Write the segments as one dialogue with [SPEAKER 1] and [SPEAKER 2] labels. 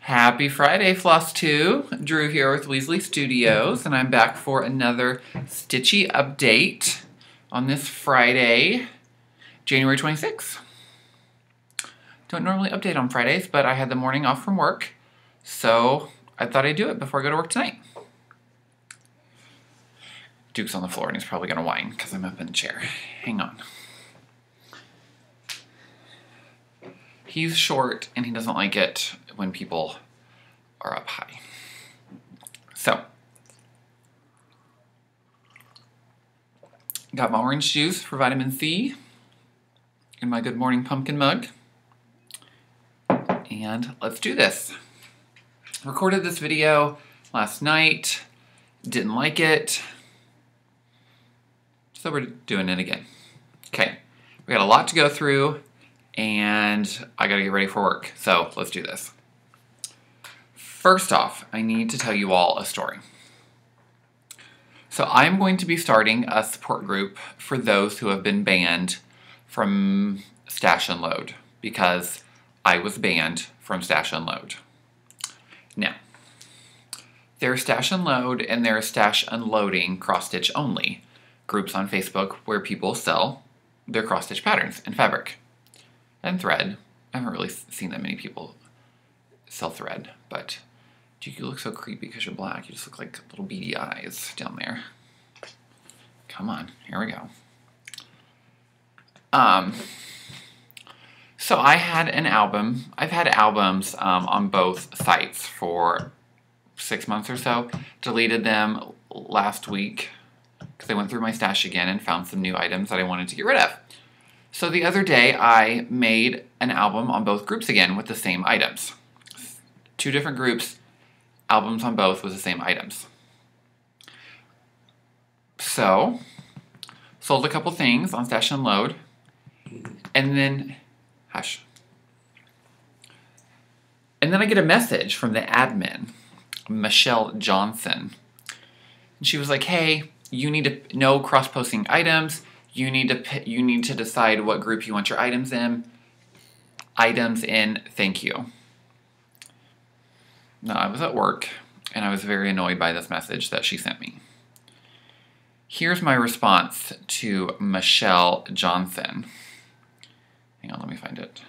[SPEAKER 1] Happy Friday, Flosstube. Drew here with Weasley Studios, and I'm back for another Stitchy update on this Friday, January 26th. Don't normally update on Fridays, but I had the morning off from work, so I thought I'd do it before I go to work tonight. Duke's on the floor, and he's probably going to whine because I'm up in the chair. Hang on. He's short, and he doesn't like it when people are up high. So, got my orange juice for vitamin C in my Good Morning Pumpkin mug. And let's do this. Recorded this video last night, didn't like it, so we're doing it again. Okay, we got a lot to go through, and I gotta get ready for work, so let's do this. First off, I need to tell you all a story. So I'm going to be starting a support group for those who have been banned from Stash and Load, because I was banned from Stash and Load. Now, there's Stash and Load and there's Stash Unloading cross-stitch only groups on Facebook where people sell their cross-stitch patterns and fabric and thread. I haven't really seen that many people sell thread, but you look so creepy because you're black. You just look like little beady eyes down there. Come on, here we go. So I had an album. I've had albums on both sites for 6 months or so. Deleted them last week because I went through my stash again and found some new items that I wanted to get rid of. So the other day I made an album on both groups again with the same items. 2 different groups, albums on both with the same items. So, sold a couple things on Stash and Load, and then, hush. And then I get a message from the admin, Michelle Johnson. And she was like, hey, you need to know cross-posting items. You need to decide what group you want your items in. Thank you. Now, I was at work, and I was very annoyed by this message that she sent me. Here's my response to Michelle Johnson. Hang on, let me find it.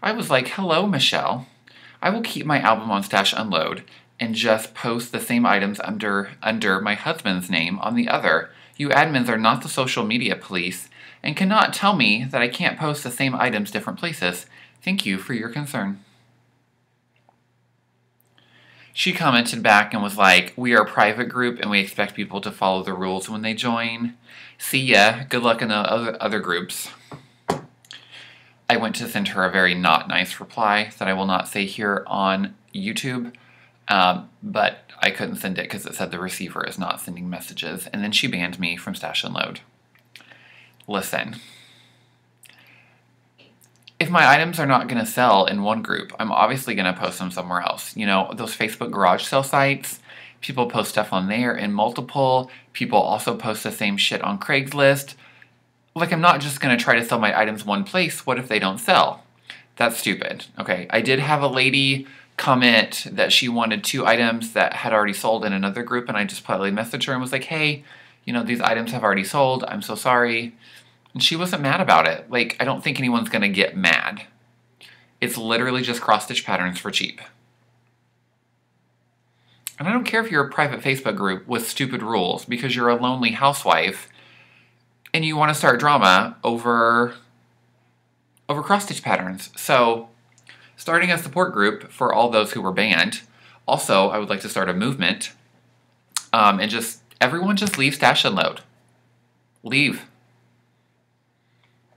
[SPEAKER 1] I was like, hello, Michelle. I will keep my album on Stash Unload and just post the same items under my husband's name on the other. You admins are not the social media police and cannot tell me that I can't post the same items different places. Thank you for your concern. She commented back and was like, we are a private group and we expect people to follow the rules when they join. See ya. Good luck in the other groups. I went to send her a very not nice reply that I will not say here on YouTube, but I couldn't send it because it said the receiver is not sending messages, and then she banned me from Stash and Load. Listen. If my items are not going to sell in one group, I'm obviously going to post them somewhere else. You know, those Facebook garage sale sites, people post stuff on there in multiple. People also post the same shit on Craigslist. Like, I'm not just going to try to sell my items one place. What if they don't sell? That's stupid. Okay, I did have a lady comment that she wanted 2 items that had already sold in another group, and I just politely messaged her and was like, hey, you know, these items have already sold. I'm so sorry. And she wasn't mad about it. Like, I don't think anyone's going to get mad. It's literally just cross-stitch patterns for cheap. And I don't care if you're a private Facebook group with stupid rules because you're a lonely housewife and you want to start drama over cross-stitch patterns. So, starting a support group for all those who were banned. Also, I would like to start a movement. And everyone just leave Stash and Load. Leave.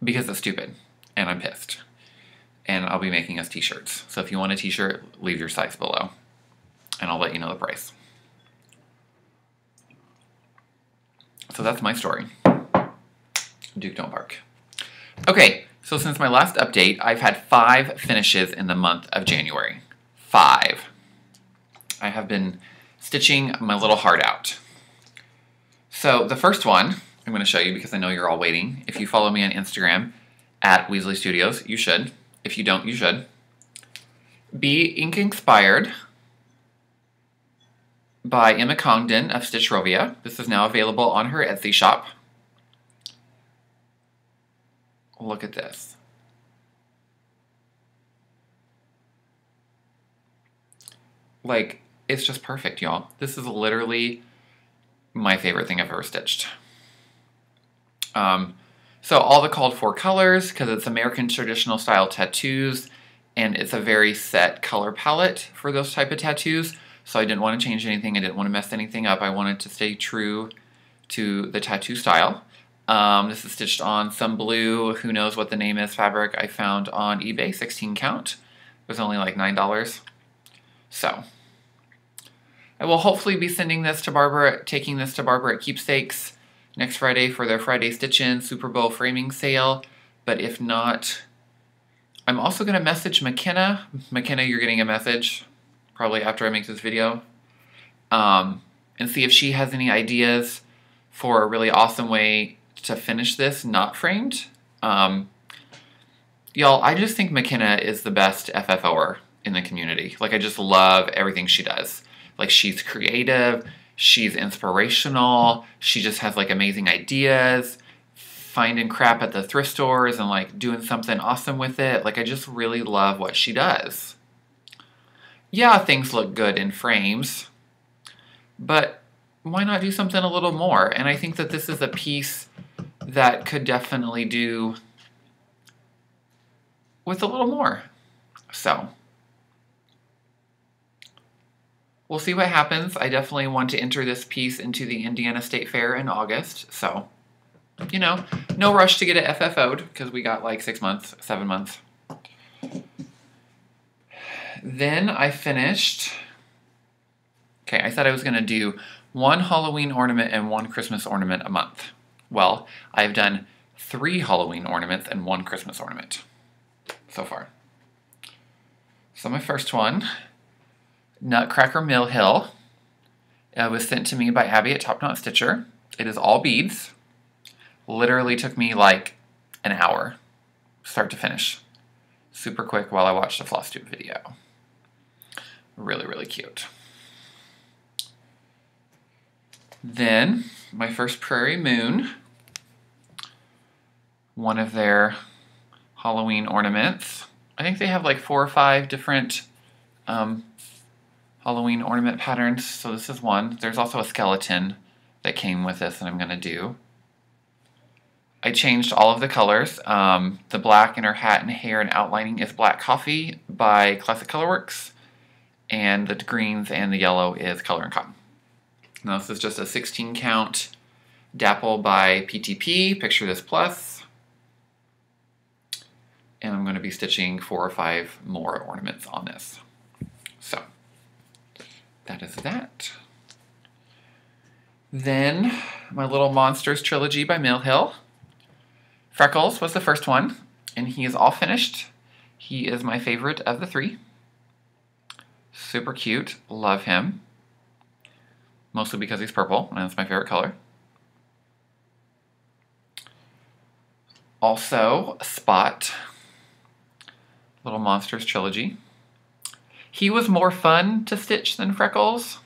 [SPEAKER 1] Because it's stupid, and I'm pissed. And I'll be making us t-shirts. So if you want a t-shirt, leave your size below, and I'll let you know the price. So that's my story. Duke, don't bark. Okay, so since my last update, I've had 5 finishes in the month of January. 5. I have been stitching my little heart out. So the first one I'm going to show you because I know you're all waiting. If you follow me on Instagram at Weasley Studios, you should. If you don't, you should. Be Ink Inspired by Emma Congdon of Stitchrovia. This is now available on her Etsy shop. Look at this. Like, it's just perfect, y'all. This is literally my favorite thing I've ever stitched. So all the called for colors, because it's American traditional style tattoos, and it's a very set color palette for those type of tattoos. So I didn't want to change anything. I didn't want to mess anything up. I wanted to stay true to the tattoo style. This is stitched on some blue, who knows what the name is, fabric I found on eBay, 16 count. It was only like $9. So I will hopefully be sending this to Barbara, taking this to Barbara at Keepsakes next Friday for their Friday Stitch-In Super Bowl framing sale. But if not, I'm also going to message McKenna. McKenna, you're getting a message probably after I make this video. And see if she has any ideas for a really awesome way to finish this not framed. Y'all, I just think McKenna is the best FFOer in the community. Like, I just love everything she does. Like, she's creative, she's inspirational, she just has like amazing ideas, finding crap at the thrift stores and like doing something awesome with it. Like, I just really love what she does. Yeah, things look good in frames, but why not do something a little more? And I think that this is a piece that could definitely do with a little more. So we'll see what happens. I definitely want to enter this piece into the Indiana State Fair in August. So, you know, no rush to get it FFO'd because we got like 6 months, 7 months. Then I finished, okay, I said I was going to do 1 Halloween ornament and 1 Christmas ornament a month. Well, I've done 3 Halloween ornaments and 1 Christmas ornament so far. So my first one, Nutcracker Mill Hill, was sent to me by Abby at Top Knot Stitcher. It is all beads. Literally took me like an hour, start to finish. Super quick while I watched the Flosstube video. Really, really cute. Then, my first Prairie Moon, one of their Halloween ornaments. I think they have like 4 or 5 different Halloween ornament patterns, so this is one. There's also a skeleton that came with this that I'm going to do. I changed all of the colors. The black in her hat and hair and outlining is Black Coffee by Classic Colorworks, and the greens and the yellow is Color and Cotton. Now this is just a 16 count Dapple by PTP, Picture This Plus. And I'm going to be stitching 4 or 5 more ornaments on this. So, that is that. Then, my Little Monsters Trilogy by Mill Hill. Freckles was the first one, and he is all finished. He is my favorite of the 3. Super cute, love him. Mostly because he's purple, and that's my favorite color. Also, Spot, Little Monsters Trilogy. He was more fun to stitch than Freckles,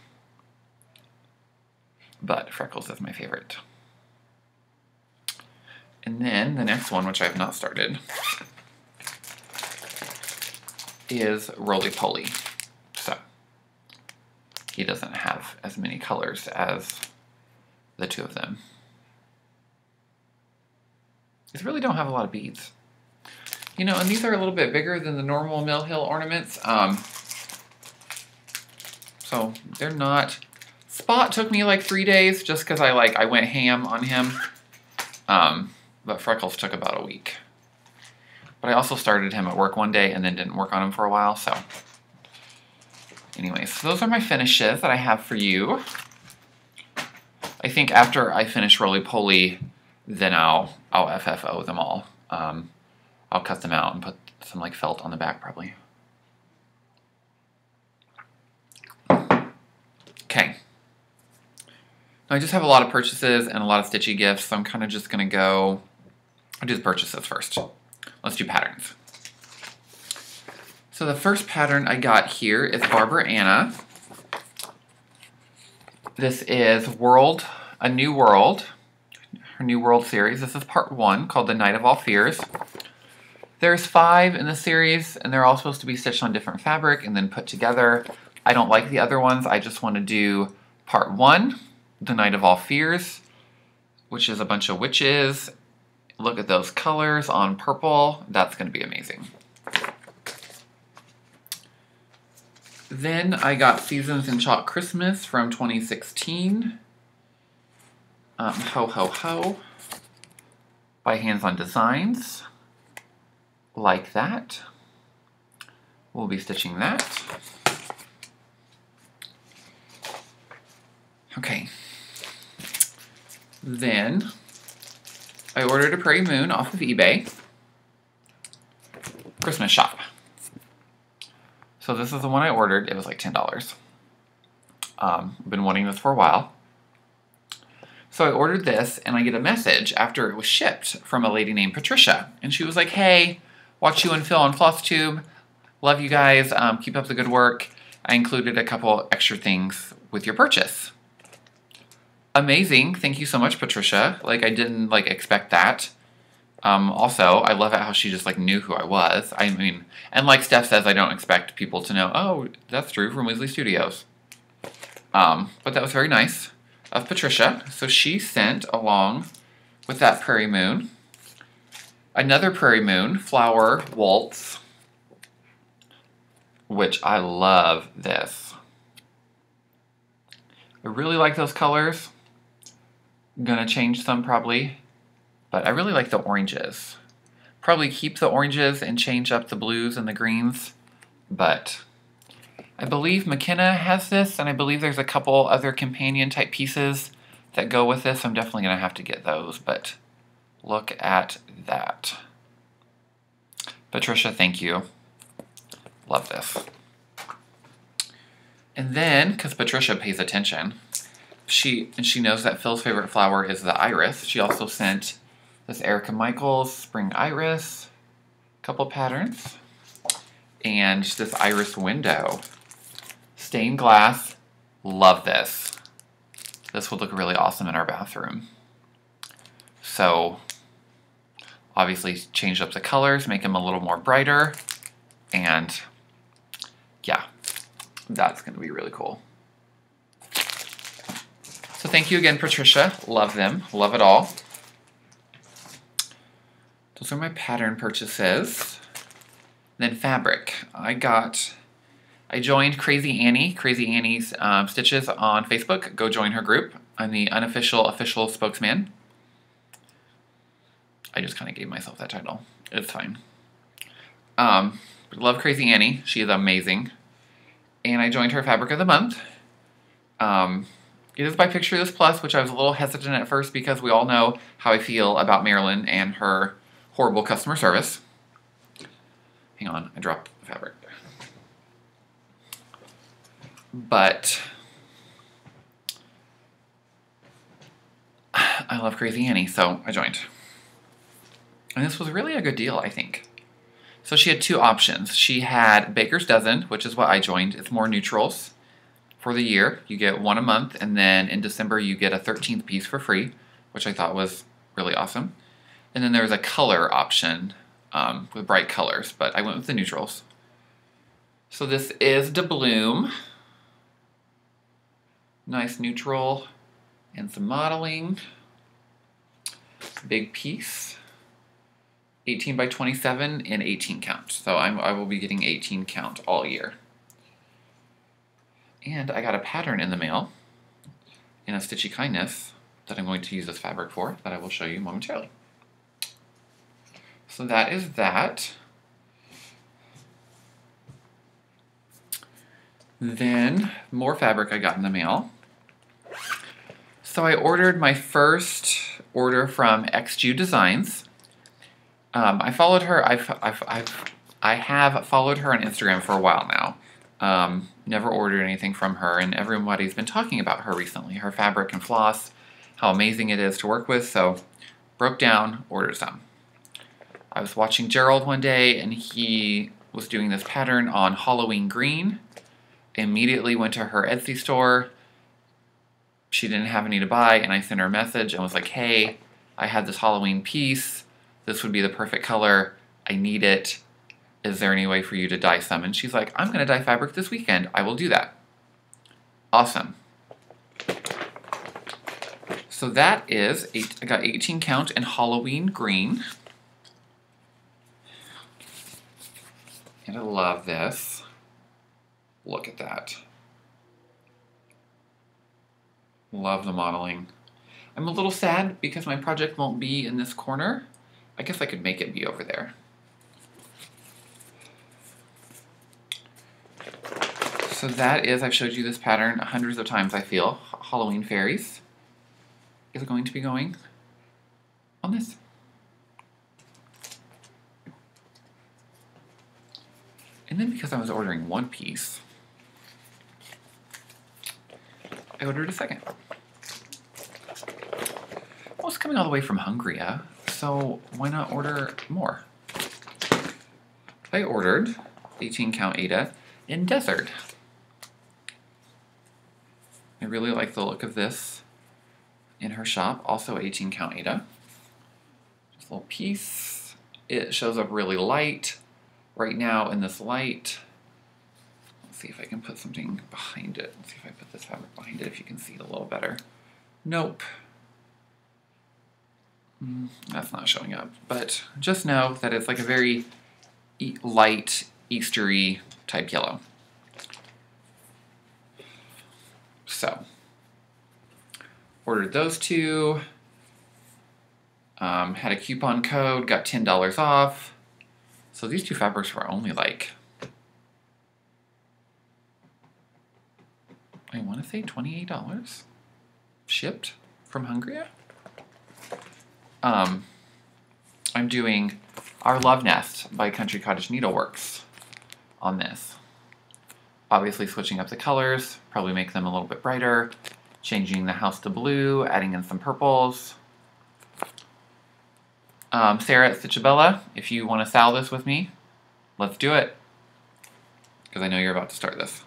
[SPEAKER 1] but Freckles is my favorite. And then the next one, which I have not started, is Roly Poly. So, he doesn't have as many colors as the 2 of them. These really don't have a lot of beads. You know, and these are a little bit bigger than the normal Mill Hill ornaments. So they're not. Spot took me like 3 days just because I went ham on him. But Freckles took about a week. But I also started him at work one day and then didn't work on him for a while, so. Anyways, so those are my finishes that I have for you. I think after I finish Roly Poly, then I'll FFO them all. I'll cut them out and put some like felt on the back probably. Okay. I just have a lot of purchases and a lot of stitchy gifts, so I'm kind of just going to I'll do the purchases first. Let's do patterns. So the first pattern I got here is Barbara Anna. This is A New World, her New World series. This is part 1, called The Night of All Fears. There's 5 in the series, and they're all supposed to be stitched on different fabric and then put together. I don't like the other ones. I just want to do part 1, The Night of All Fears, which is a bunch of witches. Look at those colors on purple. That's going to be amazing. Then I got Seasons in Chalk Christmas from 2016. Ho Ho Ho by Hands On Designs. Like that. We'll be stitching that. Okay. Then I ordered a Prairie Moon off of eBay. Christmas shop. So this is the one I ordered. It was like $10. I've been wanting this for a while. So I ordered this, and I get a message after it was shipped from a lady named Patricia. And she was like, hey, watch you and Phil on Flosstube. Love you guys. Keep up the good work. I included a couple extra things with your purchase. Amazing. Thank you so much, Patricia. Like, I didn't expect that. Also, I love it how she just knew who I was. I mean, and like Steph says, I don't expect people to know, oh, that's Drew from Weasley Studios. But that was very nice of Patricia. So she sent along with that Prairie Moon another Prairie Moon Flower Waltz, which I love this. I really like those colors. I'm gonna change some probably. But I really like the oranges. Probably keep the oranges and change up the blues and the greens. But I believe McKenna has this, and I believe there's a couple other companion type pieces that go with this. I'm definitely going to have to get those, but look at that. Patricia, thank you. Love this. And then, because Patricia pays attention, she knows that Phil's favorite flower is the iris. She also sent this Erica Michaels Spring Iris, couple patterns, and this iris window. Stained glass, love this. This would look really awesome in our bathroom. So, obviously change up the colors, make them a little more brighter, and yeah, that's gonna be really cool. So thank you again, Patricia. Love them, love it all. Those are my pattern purchases. Then fabric. I joined Crazy Annie's Stitches on Facebook. Go join her group. I'm the unofficial official spokesman. I just kind of gave myself that title. It's fine. Love Crazy Annie. She is amazing. And I joined her Fabric of the Month. It is by Picture This Plus, which I was a little hesitant at first because we all know how I feel about Marilyn and her horrible customer service. Hang on, I dropped the fabric. But I love Crazy Annie, so I joined. And this was really a good deal, I think. So she had 2 options. She had Baker's Dozen, which is what I joined. It's more neutrals for the year. You get 1 a month, and then in December you get a 13th piece for free, which I thought was really awesome. And then there was a color option with bright colors, but I went with the neutrals. So this is Doubloon. Nice neutral and some modeling. Big piece. 18 by 27 and 18 count. So I will be getting 18 count all year. And I got a pattern in the mail in a Stitchy Kindness that I'm going to use this fabric for, that I will show you momentarily. So that is that. Then more fabric I got in the mail. So I ordered my first order from XJU Designs. I followed her. I have followed her on Instagram for a while now. Never ordered anything from her, and everybody's been talking about her recently. Her fabric and floss, how amazing it is to work with. So broke down, ordered some. I was watching Gerald one day, and he was doing this pattern on Halloween green. Immediately went to her Etsy store. She didn't have any to buy, and I sent her a message and was like, hey, I had this Halloween piece. This would be the perfect color. I need it. Is there any way for you to dye some? And she's like, I'm going to dye fabric this weekend. I will do that. Awesome. So that is, I got 18 count in Halloween green. And I love this. Look at that. Love the modeling. I'm a little sad because my project won't be in this corner. I guess I could make it be over there. So that is, I've showed you this pattern hundreds of times, I feel. Halloween Fairies is going to be going on this. And then because I was ordering one piece, I ordered a second. Well, it's coming all the way from Hungary, so why not order more? I ordered 18 count Ada in Desert. I really like the look of this in her shop. Also 18 count Ada. Just a little piece. It shows up really light. Right now in this light, let's see if I can put something behind it. Let's see if I put this fabric behind it, if you can see it a little better. Nope. That's not showing up. But just know that it's like a very light, Eastery type yellow. So, ordered those two. Had a coupon code, got $10 off. So these two fabrics were only like, I want to say $28 shipped from Hungary. I'm doing Our Love Nest by Country Cottage Needleworks on this. Obviously switching up the colors, probably make them a little bit brighter, changing the house to blue, adding in some purples. Sarah at Stitchabella, if you want to sell this with me, let's do it. Because I know you're about to start this.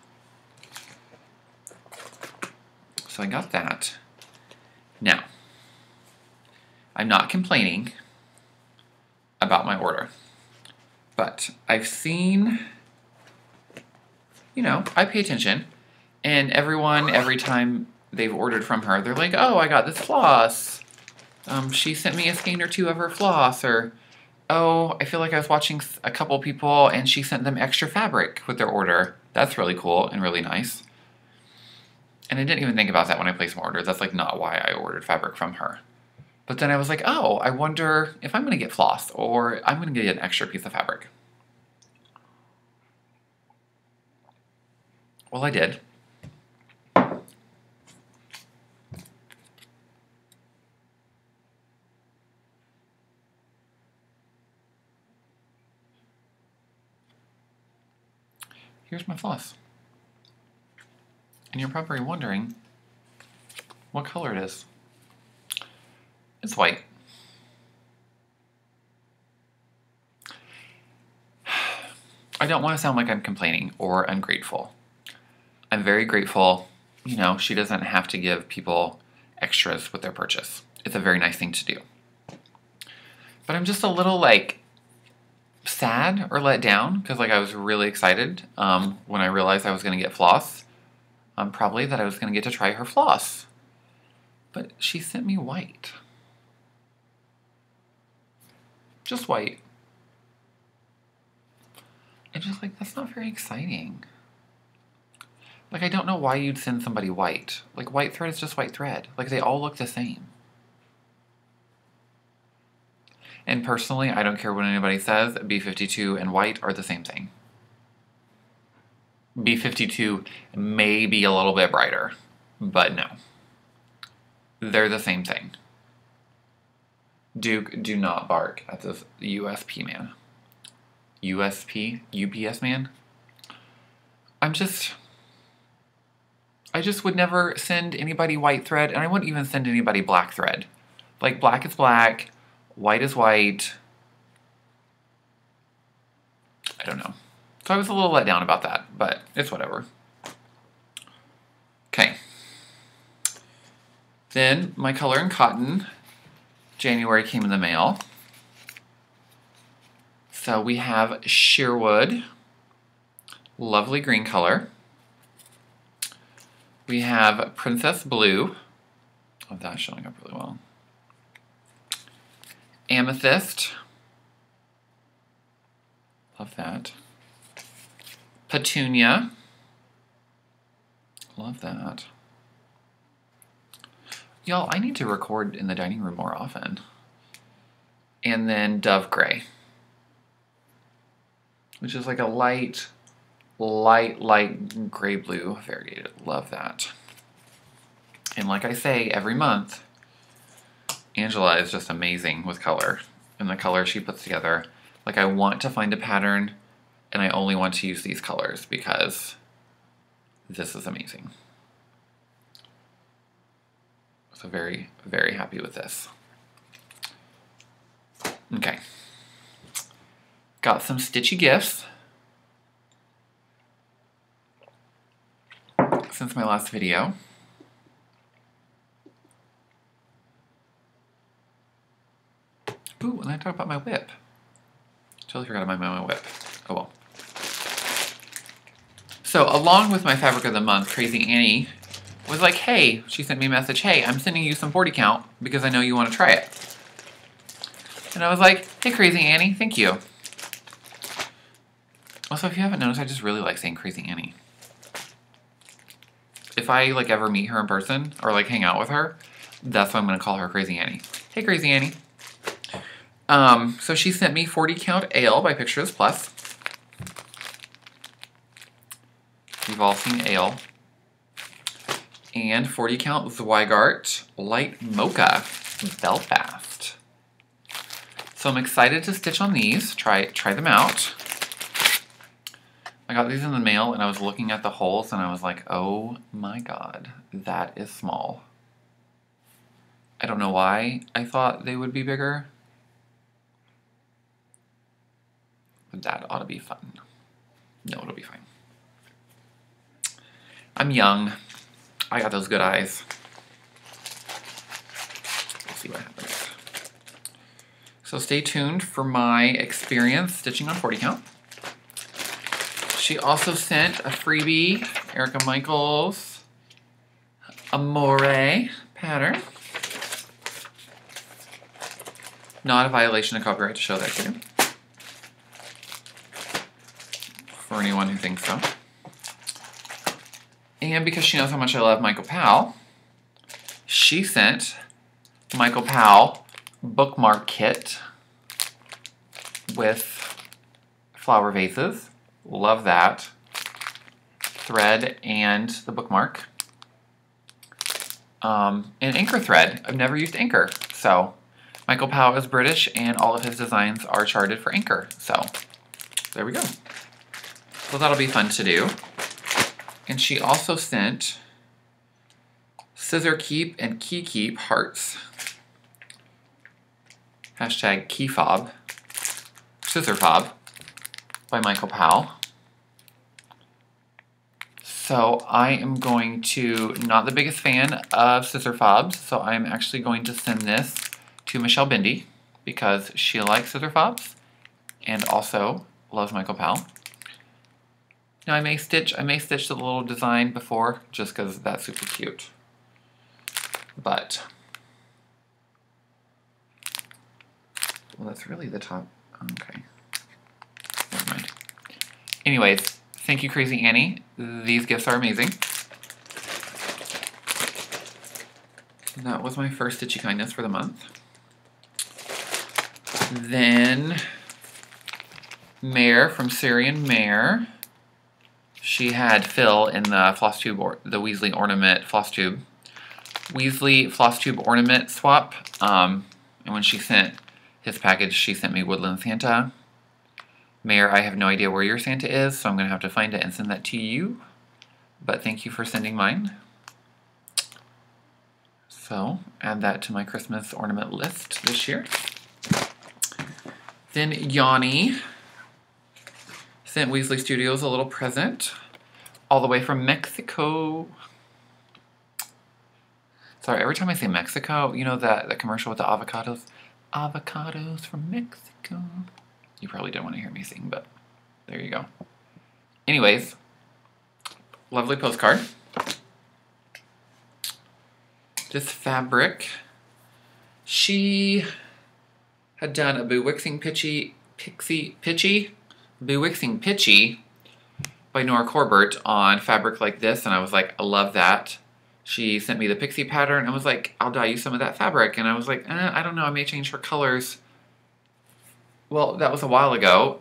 [SPEAKER 1] So I got that. Now, I'm not complaining about my order. But I've seen, you know, I pay attention. And everyone, every time they've ordered from her, they're like, oh, I got this floss. She sent me a skein or two of her floss, or, oh, I feel like I was watching a couple people and she sent them extra fabric with their order. That's really cool and really nice. And I didn't even think about that when I placed my order. That's like not why I ordered fabric from her. But then I was like, oh, I wonder if I'm going to get floss or I'm going to get an extra piece of fabric. Well, I did. Here's my floss. And you're probably wondering what color it is. It's white. I don't want to sound like I'm complaining or ungrateful. I'm very grateful. You know, she doesn't have to give people extras with their purchase. It's a very nice thing to do. But I'm just a little like sad or let down because like I was really excited when I realized I was going to get floss. Probably that I was going to get to try her floss. But she sent me white. Just white. And just like, that's not very exciting. Like, I don't know why you'd send somebody white. Like, white thread is just white thread. Like, they all look the same. And personally, I don't care what anybody says, B52 and white are the same thing. B52 may be a little bit brighter, but no. They're the same thing. Duke, do not bark at this USP man. USP? UPS man? I just would never send anybody white thread, and I wouldn't even send anybody black thread. Like, black is black, white is white. I don't know. So I was a little let down about that, but it's whatever. Okay. Then my Color and Cotton January came in the mail. So we have Sheerwood, lovely green color. We have Princess Blue. Oh, that's showing up really well. Amethyst. Love that. Petunia. Love that. Y'all, I need to record in the dining room more often. And then Dove Gray, which is like a light gray blue variegated. Love that. And like I say, every month, Angela is just amazing with color and the color she puts together. Like, I want to find a pattern and I only want to use these colors because this is amazing. So very, very happy with this. Okay. Got some stitchy gifts since my last video. Ooh, and I talked about my whip. Totally forgot about my whip. Oh well. So along with my fabric of the month, Crazy Annie was like, hey, she sent me a message, hey, I'm sending you some 40 count because I know you want to try it. And I was like, hey, Crazy Annie, thank you. Also, if you haven't noticed, I just really like saying Crazy Annie. If I like ever meet her in person or like hang out with her, that's why I'm going to call her Crazy Annie. Hey, Crazy Annie. So she sent me 40 count Ale by Pictures Plus. We've all seen Ale. And 40 count Zweigart Light Mocha Belfast. So I'm excited to stitch on these, try them out. I got these in the mail and I was looking at the holes and I was like, oh my god, that is small. I don't know why I thought they would be bigger. But that ought to be fun. No, it'll be fine. I'm young. I got those good eyes. We'll see what happens. So stay tuned for my experience stitching on 40 count. She also sent a freebie, Erica Michaels Amore pattern. Not a violation of copyright to show that to you. For anyone who thinks so. And because she knows how much I love Michael Powell, she sent Michael Powell bookmark kit with flower vases. Love that. Thread and the bookmark. And anchor thread. I've never used anchor. So Michael Powell is British and all of his designs are charted for anchor. So there we go. So that'll be fun to do. And she also sent Scissor Keep and Key Keep hearts. Hashtag key fob. Scissor fob by Michael Powell. So I am going to, not the biggest fan of scissor fobs, so I'm actually going to send this to Michelle Bindi because she likes scissor fobs and also loves Michael Powell. Now I may stitch the little design before just because that's super cute. But, well, that's really the top. Okay. Never mind. Anyways, thank you, Crazy Annie. These gifts are amazing. That was my first Stitchy Kindness for the month. Then, Mare from Syrian Mare. She had Phil in the Flosstube, or the Weasley Ornament Flosstube. Weasley Flosstube Ornament swap. And when she sent his package, she sent me Woodland Santa. Mare, I have no idea where your Santa is, so I'm going to have to find it and send that to you. But thank you for sending mine. So, add that to my Christmas ornament list this year. Then Yanni Sent Weasley Studios a little present all the way from Mexico. Sorry, every time I say Mexico, you know that commercial with the avocados? Avocados from Mexico. You probably don't want to hear me sing, but there you go. Anyways, lovely postcard. This fabric, she had done a Bewixing Pitchy by Nora Corbett on fabric like this, and I was like, I love that. She sent me the pixie pattern and was like, I'll dye you some of that fabric, and I was like, I don't know, I may change her colors. Well, that was a while ago,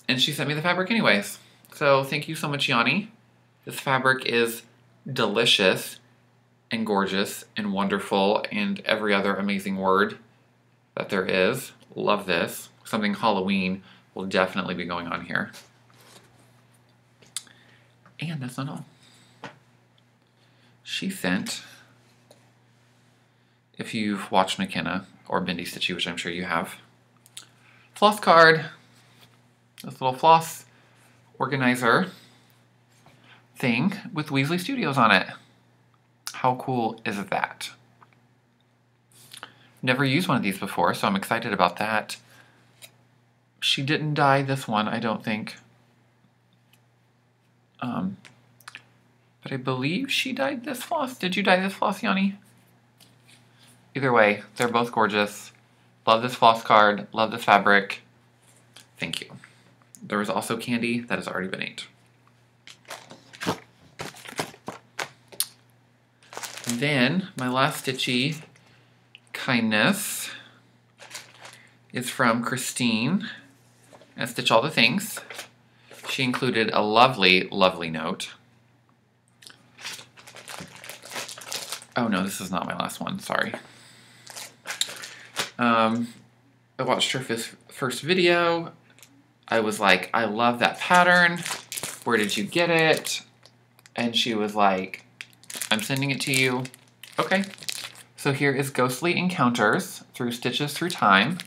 [SPEAKER 1] and she sent me the fabric anyways. So thank you so much, Yanni. This fabric is delicious and gorgeous and wonderful and every other amazing word that there is. Love this. Something Halloween will definitely be going on here. And that's not all. She sent, if you've watched McKenna or Bendy Stitchy, which I'm sure you have, floss card. This little floss organizer thing with Weasley Studios on it. How cool is that? Never used one of these before, so I'm excited about that. She didn't dye this one, I don't think. But I believe she dyed this floss. Did you dye this floss, Yanni? Either way, they're both gorgeous. Love this floss card. Love this fabric. Thank you. There was also candy that has already been ate. And then, my last Stitchy kindness is from Christine at Stitch All the Things. She included a lovely, lovely note. Oh no, this is not my last one, sorry. I watched her first video. I was like, I love that pattern. Where did you get it? And she was like, I'm sending it to you. Okay. So here is Ghostly Encounters through Stitches Through Time.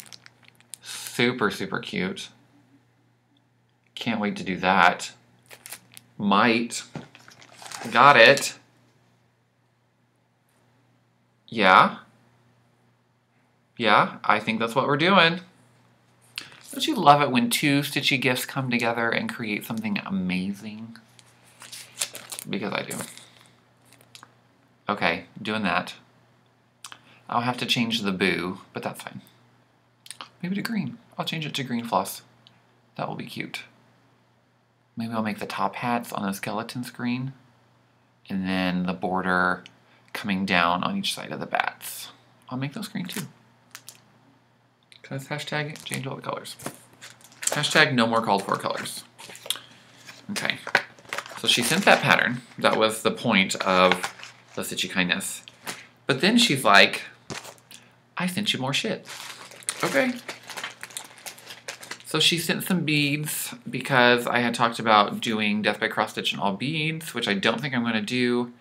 [SPEAKER 1] Super, super cute. Can't wait to do that. Might. Got it. Yeah. Yeah, I think that's what we're doing. Don't you love it when two Stitchy gifts come together and create something amazing? Because I do. Okay, doing that. I'll have to change the boo, but that's fine. Maybe to green. I'll change it to green floss. That will be cute. Maybe I'll make the top hats on the skeletons green, and then the border coming down on each side of the bats. I'll make those green too. Because hashtag change all the colors. Hashtag no more called for colors. Okay. So she sent that pattern. That was the point of the Stitchy Kindness. But then she's like, I sent you more shit. Okay. So she sent some beads because I had talked about doing Death by Cross Stitch and all beads, which I don't think I'm going to do.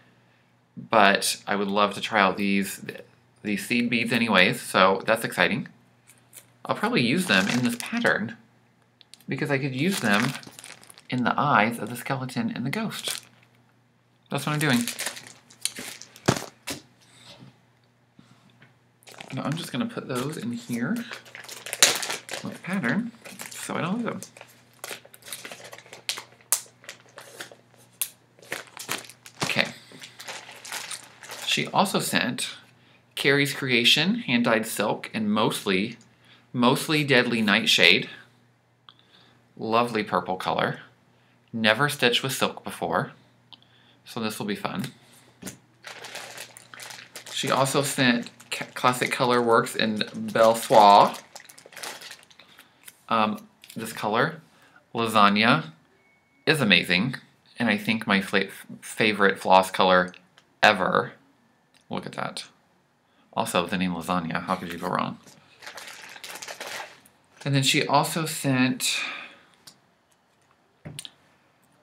[SPEAKER 1] But I would love to try out these seed beads anyways, so that's exciting. I'll probably use them in this pattern because I could use them in the eyes of the skeleton and the ghost. That's what I'm doing. Now I'm just going to put those in here with the pattern so I don't lose them. Okay. She also sent Carrie's Creation, hand-dyed silk, and mostly Deadly Nightshade. Lovely purple color. Never stitched with silk before, so this will be fun. She also sent Classic Color Works in Belle Soie. This color, Lasagna, is amazing, and I think my favorite floss color ever. Look at that. Also, the name Lasagna, how could you go wrong? And then she also sent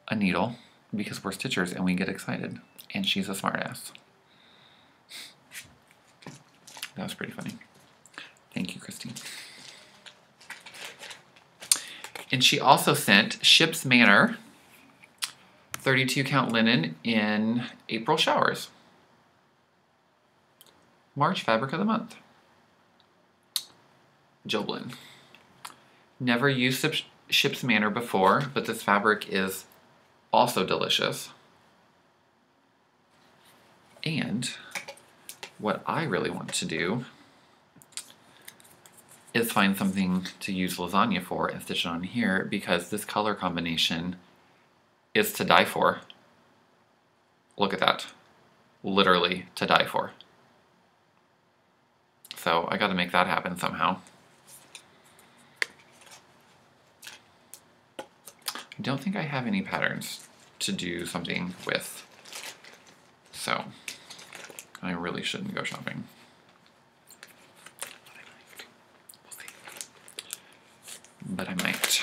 [SPEAKER 1] a needle, because we're stitchers and we get excited, and she's a smartass. That was pretty funny. Thank you, Christine. And she also sent Ship's Manor 32 count linen in April showers. March fabric of the month. Joblin. Never used Ship's Manor before, but this fabric is also delicious. And what I really want to do is find something to use lasagna for and stitch it on here, because this color combination is to die for. Look at that. Literally to die for. So I got to make that happen somehow. I don't think I have any patterns to do something with, so I really shouldn't go shopping. But I might.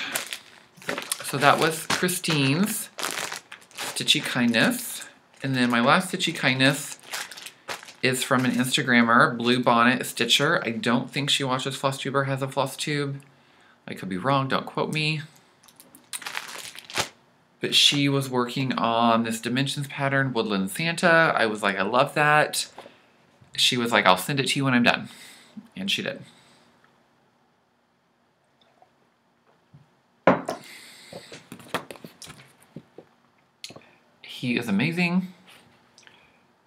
[SPEAKER 1] So that was Christine's Stitchy Kindness. And then my last Stitchy Kindness is from an Instagrammer, Blue Bonnet Stitcher. I don't think she watches Flosstube or has a Flosstube. I could be wrong, don't quote me. But she was working on this Dimensions pattern, Woodland Santa. I was like, I love that. She was like, I'll send it to you when I'm done. And she did. He is amazing.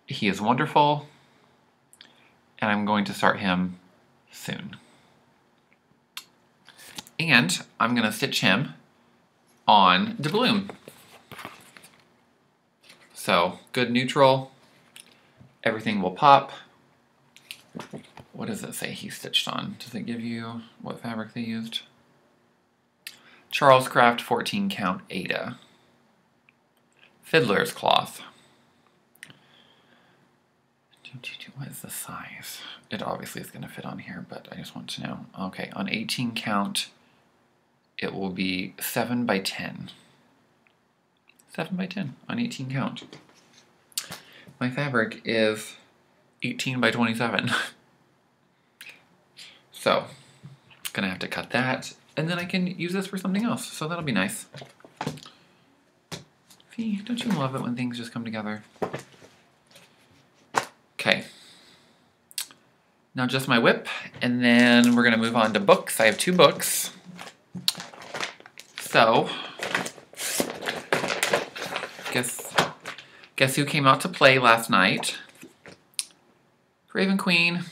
[SPEAKER 1] He is wonderful. And I'm going to start him soon. And I'm going to stitch him on the bloom. So, good neutral. Everything will pop. What does it say he stitched on? Does it give you what fabric they used? Charles Craft 14 count Ada. Fiddler's cloth. What is the size? It obviously is going to fit on here, but I just want to know. Okay, on 18 count, it will be 7 by 10. 7 by 10 on 18 count. My fabric is 18 by 27. So, gonna have to cut that, and then I can use this for something else, so that'll be nice. See, don't you love it when things just come together? Okay. Now just my whip, and then we're gonna move on to books. I have 2 books. So, guess who came out to play last night? Raven Queen,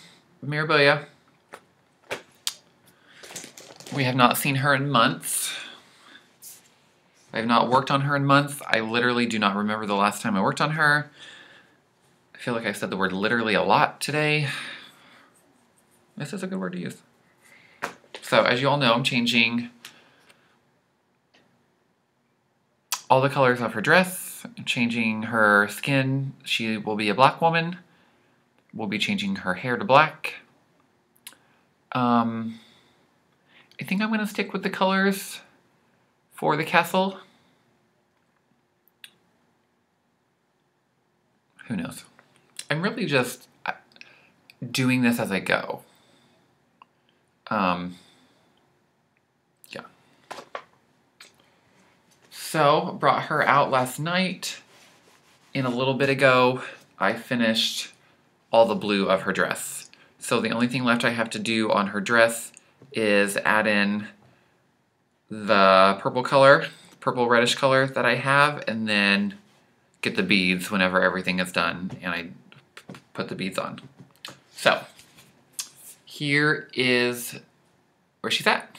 [SPEAKER 1] Marabella. We have not seen her in months. I have not worked on her in months. I literally do not remember the last time I worked on her. I feel like I said the word literally a lot today. This is a good word to use. So, as you all know, I'm changing all the colors of her dress, changing her skin. She will be a black woman. We'll be changing her hair to black. I think I'm going to stick with the colors for the castle. Who knows? I'm really just doing this as I go. Yeah. So, brought her out last night, and a little bit ago, I finished all the blue of her dress. So the only thing left I have to do on her dress is add in the purple color, purple reddish color that I have, and then get the beads whenever everything is done and I put the beads on. So, here is where she's at.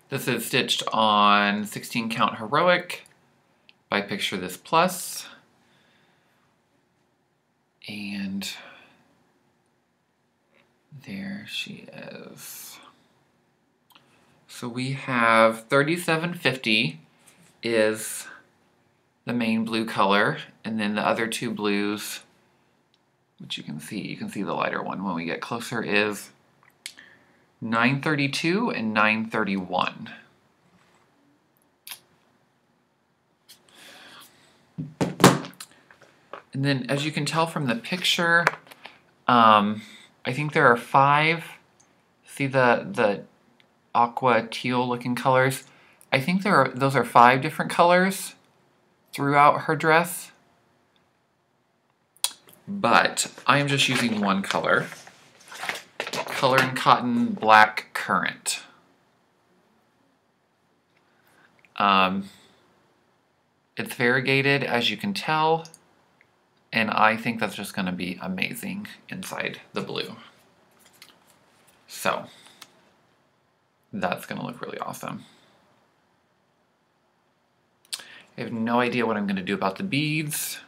[SPEAKER 1] This is stitched on 16 count heroic by Picture This Plus. And there she is. So we have 3750 is the main blue color, and then the other 2 blues, which you can see the lighter one when we get closer, is 932 and 931. And then, as you can tell from the picture, I think there are 5. See the aqua teal looking colors. I think those are 5 different colors throughout her dress. But I am just using one color. Color in Cotton Black Currant. It's variegated, as you can tell, and I think that's just going to be amazing inside the blue. So, that's going to look really awesome. I have no idea what I'm going to do about the beads.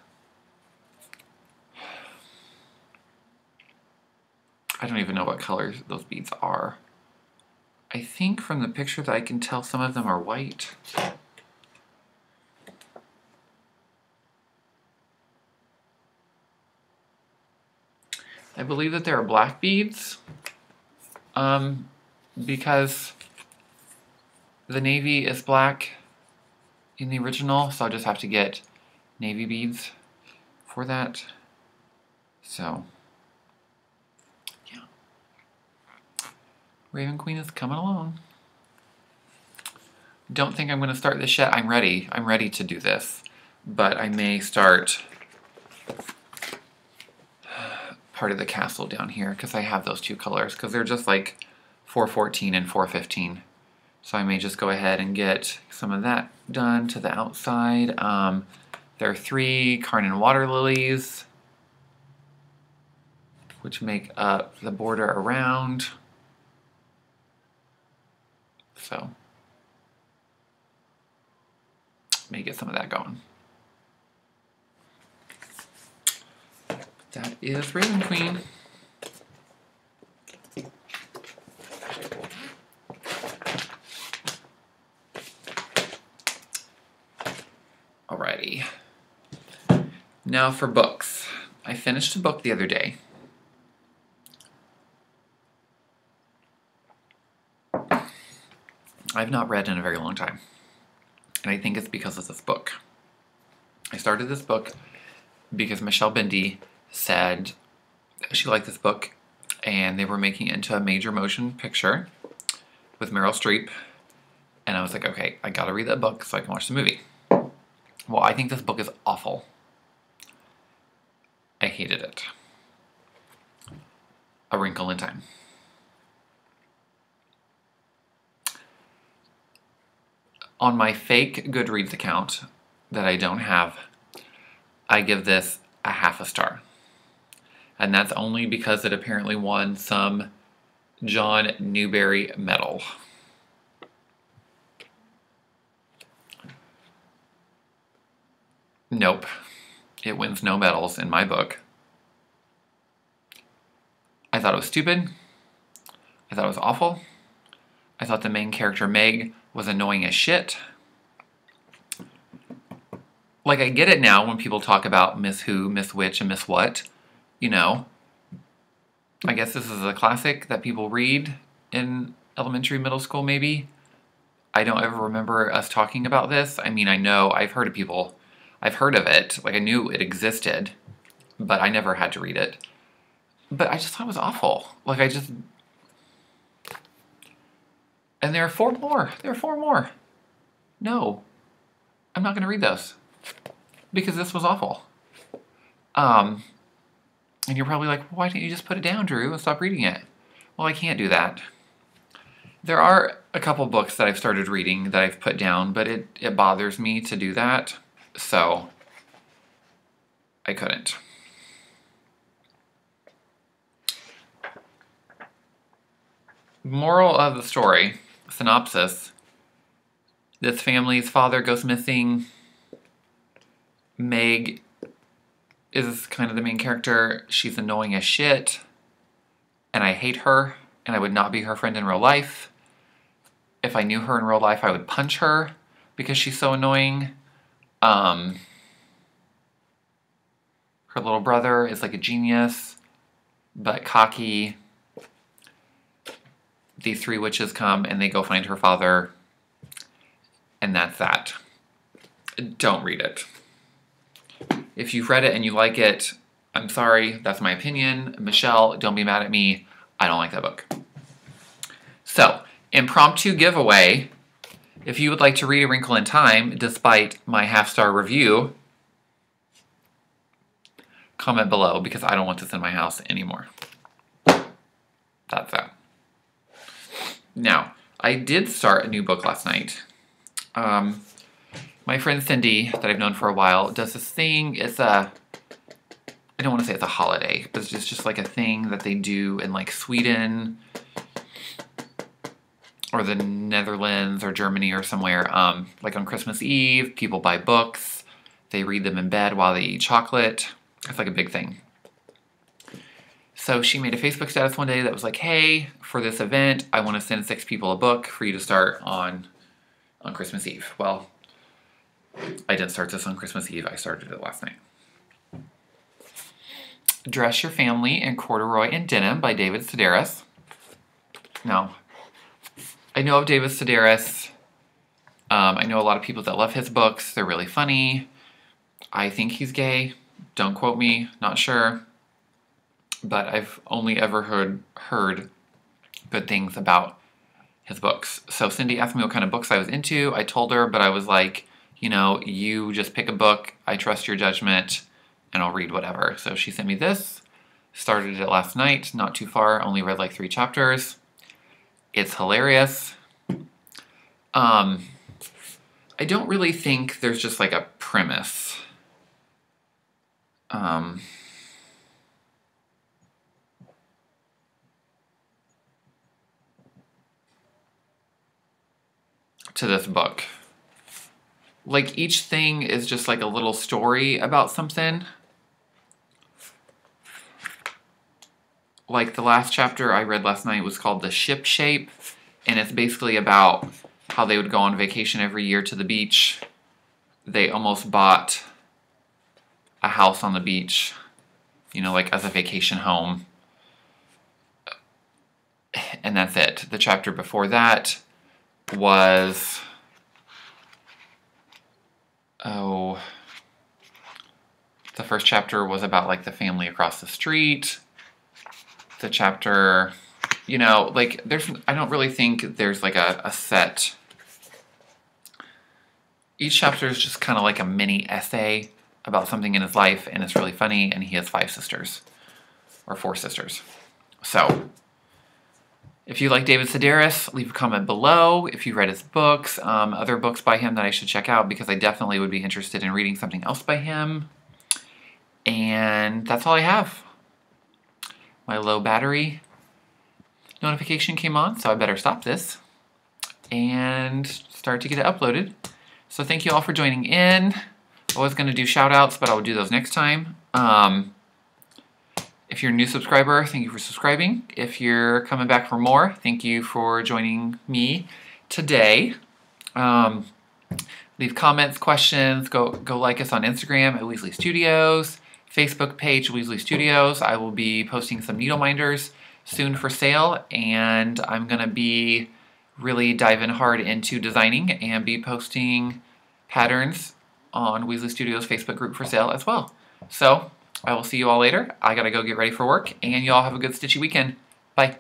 [SPEAKER 1] I don't even know what colors those beads are. I think from the picture that I can tell some of them are white. I believe that there are black beads because the navy is black in the original, so I'll just have to get navy beads for that. So, yeah. Raven Queen is coming along. Don't think I'm going to start this yet. I'm ready. I'm ready to do this, but I may start part of the castle down here because I have those 2 colors because they're just like 414 and 415. So I may just go ahead and get some of that done to the outside. There are 3 Carnan water lilies, which make up the border around. So may get some of that going. That is Raven Queen. Alrighty. Now for books. I finished a book the other day. I've not read in a very long time. And I think it's because of this book. I started this book because Michelle Bindi said she liked this book and they were making it into a major motion picture with Meryl Streep. And I was like, okay, I gotta read that book so I can watch the movie. Well, I think this book is awful. I hated it. A Wrinkle in Time. On my fake Goodreads account that I don't have, I give this a half a star. And that's only because it apparently won some John Newbery medal. Nope. It wins no medals in my book. I thought it was stupid. I thought it was awful. I thought the main character, Meg, was annoying as shit. Like, I get it now when people talk about Miss Who, Miss Which, and Miss What. You know, I guess this is a classic that people read in elementary, middle school, maybe. I don't ever remember us talking about this. I mean, I know I've heard of people. I've heard of it. Like, I knew it existed, but I never had to read it. But I just thought it was awful. Like, I just... And there are 4 more. There are 4 more. No. I'm not going to read those. Because this was awful. And you're probably like, why didn't you just put it down, Drew, and stop reading it? Well, I can't do that. There are a couple books that I've started reading that I've put down, but it bothers me to do that. So, I couldn't. Moral of the story, synopsis. This family's father goes missing. Meg is kind of the main character. She's annoying as shit. And I hate her. And I would not be her friend in real life. If I knew her in real life, I would punch her because she's so annoying. Her little brother is like a genius, but cocky. These 3 witches come and they go find her father. And that's that. Don't read it. If you've read it and you like it, I'm sorry, that's my opinion. Michelle, don't be mad at me. I don't like that book. So, Impromptu giveaway. If you would like to read A Wrinkle in Time, despite my half-star review, comment below, because I don't want this in my house anymore. That's that. Now, I did start a new book last night. My friend Cindy, that I've known for a while, does this thing. It's a, I don't want to say it's a holiday, but it's just like a thing that they do in like Sweden or the Netherlands or Germany or somewhere. Like on Christmas Eve, people buy books. They read them in bed while they eat chocolate. It's like a big thing. So she made a Facebook status one day that was like, hey, for this event, I want to send 6 people a book for you to start on Christmas Eve. Well, I didn't start this on Christmas Eve. I started it last night. Dress Your Family in Corduroy and Denim by David Sedaris. Now, I know of David Sedaris. I know a lot of people that love his books. They're really funny. I think he's gay. Don't quote me. Not sure. But I've only ever heard good things about his books. So Cindy asked me what kind of books I was into. I told her, but I was like, you know, you just pick a book. I trust your judgment, and I'll read whatever. So she sent me this. Started it last night. Not too far. Only read like 3 chapters. It's hilarious. I don't really think there's just like a premise. To this book. Like each thing is just like a little story about something. Like the last chapter I read last night was called The Ship Shape, and it's basically about how they would go on vacation every year to the beach. They almost bought a house on the beach, you know, like as a vacation home. And that's it. The chapter before that was, the first chapter was about like the family across the street. The chapter, you know, like I don't really think there's like a set. Each chapter is just kind of like a mini essay about something in his life, and it's really funny, and he has 5 sisters, or 4 sisters. So, if you like David Sedaris, leave a comment below. If you read his books, other books by him that I should check out, because I definitely would be interested in reading something else by him. And that's all I have. My low battery notification came on, so I better stop this and start to get it uploaded. So thank you all for joining in. I was going to do shout outs, but I'll do those next time. If you're a new subscriber, thank you for subscribing. If you're coming back for more, thank you for joining me today. Leave comments, questions. Go like us on Instagram at Weasley Studios. Facebook page, Weasley Studios. I will be posting some needle minders soon for sale, and I'm going to be really diving hard into designing and be posting patterns on Weasley Studios Facebook group for sale as well. So, I will see you all later. I gotta go get ready for work, and y'all have a good stitchy weekend. Bye.